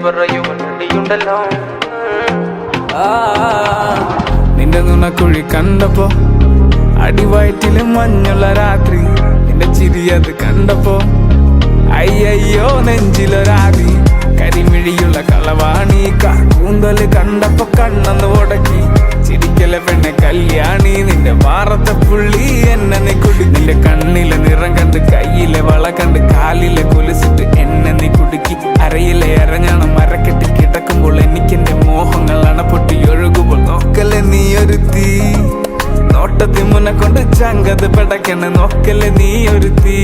പറയുമല്ലോ. നിന്റെ നുണക്കുഴി കണ്ടപ്പോ അടിവയറ്റില് മഞ്ഞുള്ള രാത്രി, നിന്റെ ചിരി അത് കണ്ടപ്പോ അയ്യോ നെഞ്ചിലൊരാതി. കരിമിഴിയുള്ള കളവാണി കൂന്തല് കണ്ടപ്പോ കണ്ണൊന്ന് ഉടക്കി. ചിരിക്കല പെണ്ണെ കല്യാണി, നിന്റെ മാറത്തെ പുള്ളി എന്നെ നീ കുടി. നിന്റെ കണ്ണിലെ നിറം കണ്ട്, കയ്യിലെ വള കണ്ട്, കാലിലെ കൊലുസിട്ട് എന്നെ നീ കുടുക്കി. അരയിലെ അരഞ്ഞാണം മരക്കെട്ടി കിടക്കുമ്പോൾ എനിക്കെന്റെ മോഹങ്ങൾ അണപ്പൊട്ടി ഒഴുകുമ്പോൾ നോക്കല്ലേ നീ ഒരു തീ. നോട്ടത്തി മുന്നെ കൊണ്ട് ചങ്കത് പെടക്കണ നോക്കല്ലേ നീ ഒരു തീ.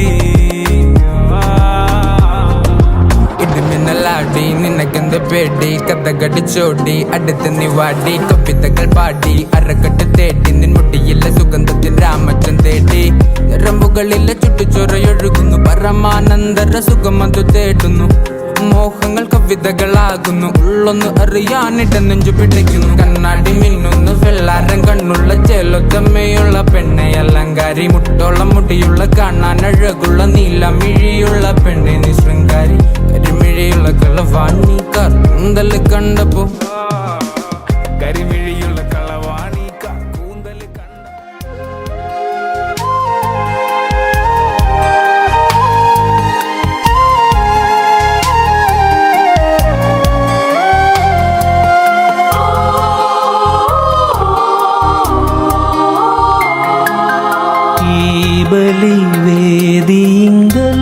ഇടിമിന്നലാടി നിനക്കെന്ത് പേടി, കഥകടിച്ചോടി അടുത്ത് നീ വാടി. കവിതകൾ പാടി അരക്കെട്ട് തേടി, നിൻ മുടിയിലെ സുഗന്ധത്തിൽ രാമച്ചൻ തേടി. ഞരമ്പുകളിലെ ചുട്ടുചൊറയൊഴുകുന്നു, പരമാനന്ദര സുഖമതു തേടുന്നു. മോഹങ്ങൾ കവിതകളാകുന്നു, ഉള്ളൊന്ന് അറിയാനിട നെഞ്ചു പിടിക്കുന്നു. കണ്ണാടി മിന്നുന്നു വെള്ളാരം കണ്ണുള്ള ചേലൊത്തമ്മയുള്ള പെണ്ണെ അലങ്കാരി. മുട്ടോളം മുടിയുള്ള കാണാൻ അഴകുള്ള നീലമിഴിയുള്ള പെണ്ണെ നീ ശൃംഗാരി. കരിമിഴിയുള്ള കളവാണി കൂന്തല് കണ്ടപ്പോ, കരിമിഴിയുള്ള കളവാണി കൂന്തല് ബലിവേദിയിങ്കൽ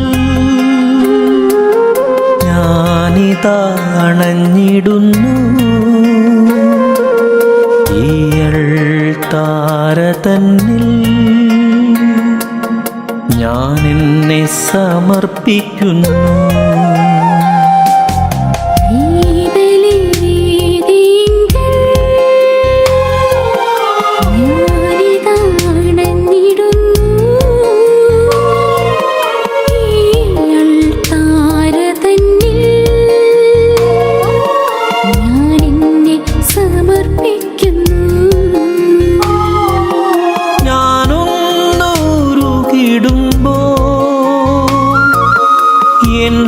ഞാനിതാണഞ്ഞിടുന്നു. ഈയൾ താര തന്നിൽ ഞാനെന്നെ സമർപ്പിക്കുന്നു.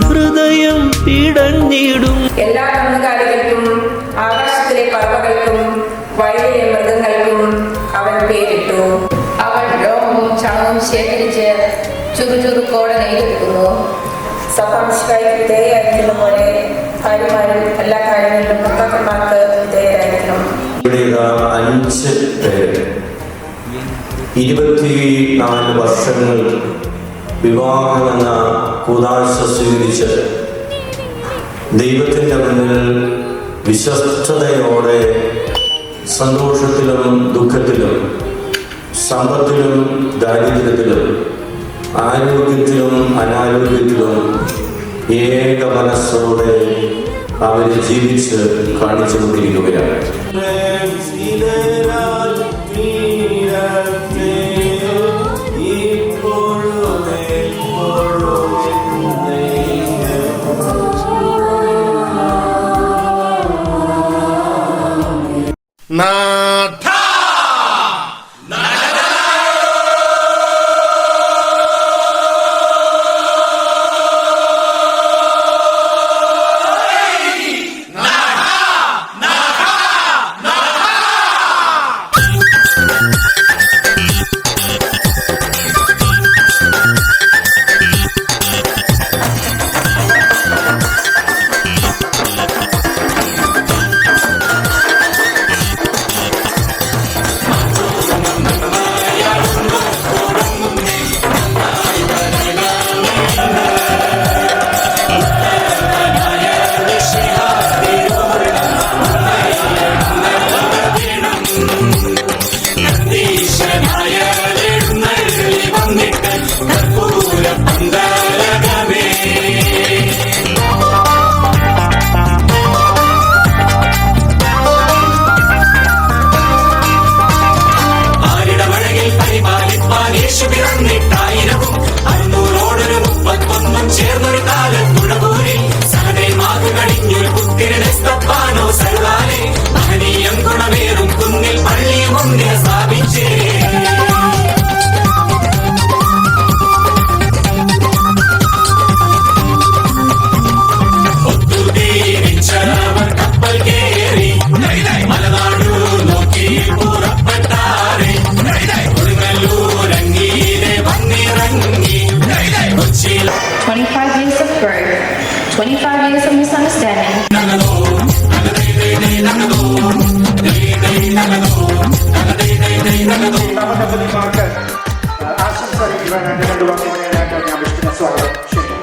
ഹൃദയം പിടഞ്ഞിടും. എല്ലാ കന്നുകാലികൾക്കും ആകാശത്തിലെ പറവകൾക്കും വയലിലെ മൃഗങ്ങൾക്കും അവൻ പേരിട്ടു. അവൻ രോമവും ചണവും ശേഖരിച്ച് ചുറുചുറുക്കോടെ നെയ്തെടുക്കുന്നു. സഭാംശക്കാർക്ക് വിധേയായിരിക്കുന്ന പോലെ ഭാര്യമാരും എല്ലാ കാര്യങ്ങളിലും ഭർത്താക്കന്മാർക്ക് വിധേയരായിരിക്കണം. 5 പേര് 24 വർഷങ്ങൾ വിവാഹമെന്ന കൂദാശ സ്വീകരിച്ച് ദൈവത്തിൻ്റെ മുന്നിൽ വിശ്വസ്തയോടെ സന്തോഷത്തിലും ദുഃഖത്തിലും സമ്പത്തിലും ദാരിദ്ര്യത്തിലും ആരോഗ്യത്തിലും അനാരോഗ്യത്തിലും ഏക മനസ്സോടെ അവർ ജീവിച്ച് കാണിച്ചുകൊണ്ടിരിക്കുകയാണ്. misunderstanding. നവദമ്പതിമാർക്ക് ആശംസ അറിയിക്കുവാൻ രണ്ട് വാക്കുകളായിട്ട് ഞാൻ വിഷ്ണു സ്വാഗതം ചെയ്യും.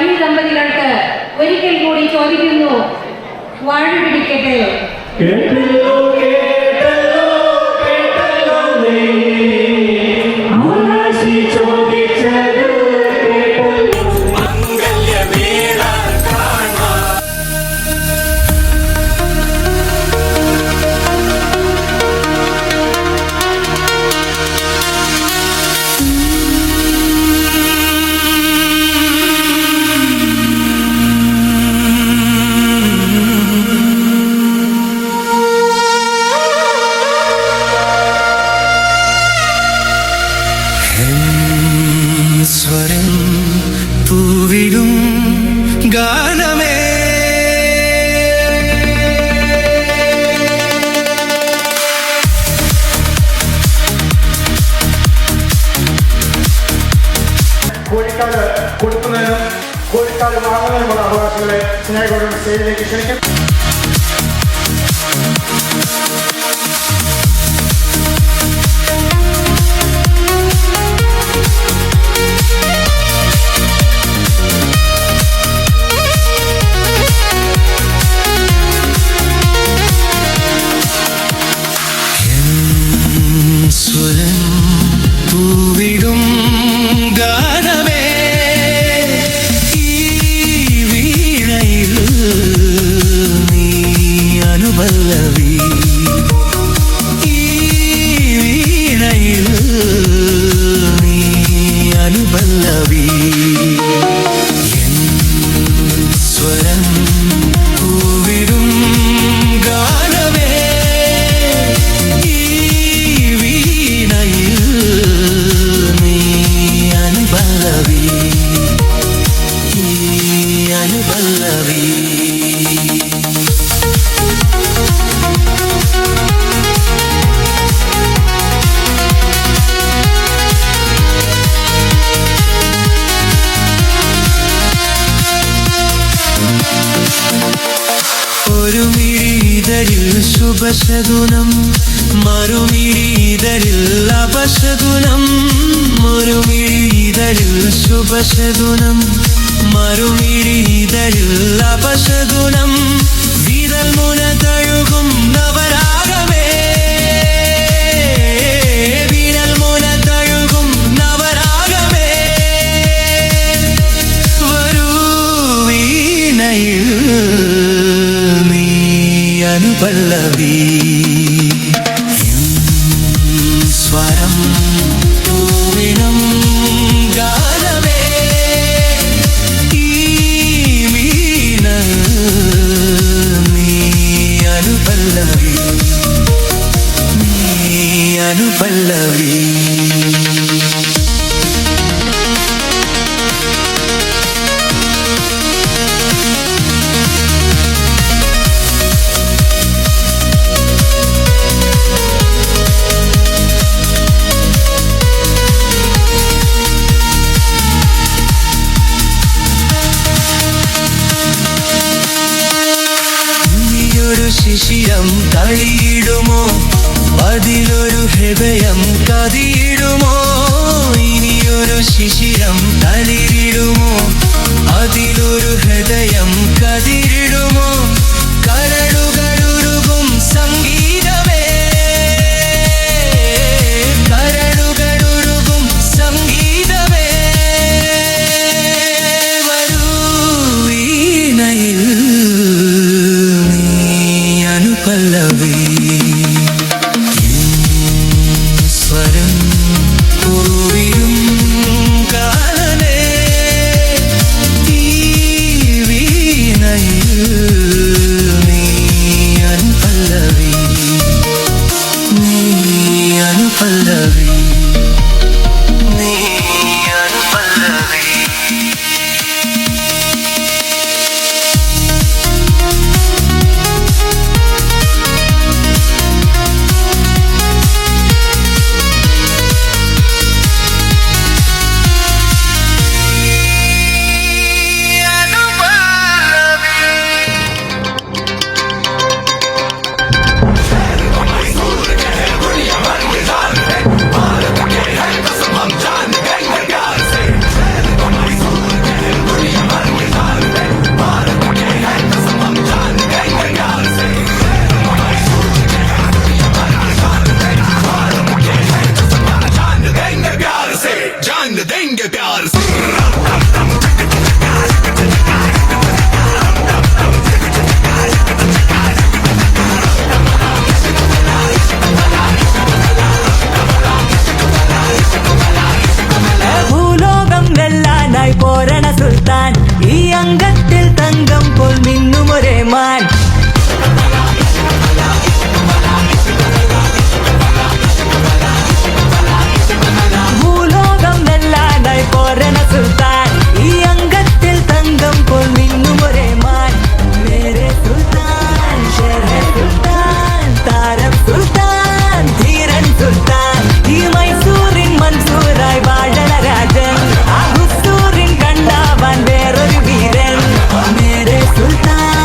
ഈ ദമ്പതികൾക്ക് ഒരിക്കൽ കൂടി ചോദിക്കുന്നു, വാഴ പിടിക്കട്ടെ. സ്വരം പൂവിടും ഗാനമേ കോഴിക്കാട് കൊടുക്കുന്നതിനും കോഴിക്കാട് വാങ്ങുന്നതിനുമുള്ള അവകാശങ്ങളെ സ്നേഹത്തോടെ സ്റ്റേജിലേക്ക് ക്ഷണിക്കും. സ്വരം പൂവിടും ഗാനമേ ഈ വീണയിൽ നീ അനുപല്ലവി ഈ വീണയിൽ നീ അനുപല്ലവി സ്വരം പൂവിടും ഗാനമേ ഈ വീണയിൽ നീ അനുപല്ലവി ഈ അനുപല്ലവി ഒരു മിഴിതരിൽ ശുഭശകുനം മറുമിഴിതരിൽ അപശകുനം ഒരു മിഴിതരിൽ ശുഭശകുനം മറുമിഴിതരിൽ അപശകുനം വിരൽ മുന തഴുകും നവരാഗമേ വിരൽ മുന തഴുകും നവരാഗമേ വരൂ വീണയിൽ നീ അനുപല്ലവി സ്വരം പൂവിനം ഗാനമേ ഈ വീണ നീ അനുപല്ലവി നീ അനുപല്ലവി ശിശിരം തളിയിടുമോ അതിലൊരു ഹൃദയം കതിയിടുമോ ഇനിയൊരു ശിശിരം തളിരിടുമോ അതിലൊരു ഹൃദയം കതിരിടുമോ കരളുകളുരുകും സംഗീതമേ കരളുകളുരുകും സംഗീതമേ വരൂ വീണയിൽ അനുപല്ലവി സ്വരം പൂവിടും ഗാനമേ ഈ വീണയിൽ അനുപല്ലവി നീ അനുപല്ലവി പോരണ സുൽത്താൻ ഈ അംഗത്തിൽ തങ്കം പോൽ മിന്നും ഒരേ മാൻ ഭൂലോകം വെല്ലാനായി പോരണ സുൽത്താൻ ഈ അംഗത്തിൽ തങ്കം പോൽ മിന്നും ഒരേ മാൻ മേരെ സുൽത്താൻ ഷേറെ സുൽത്താൻ താരം സുൽത്താൻ ധീരൻ സുൽത്താൻ ഈ മൈസൂരിൻ മൻസൂരായി വാഴണ രാജൻ വേറൊരു വീരൻ മേരെ സുൽത്താൻ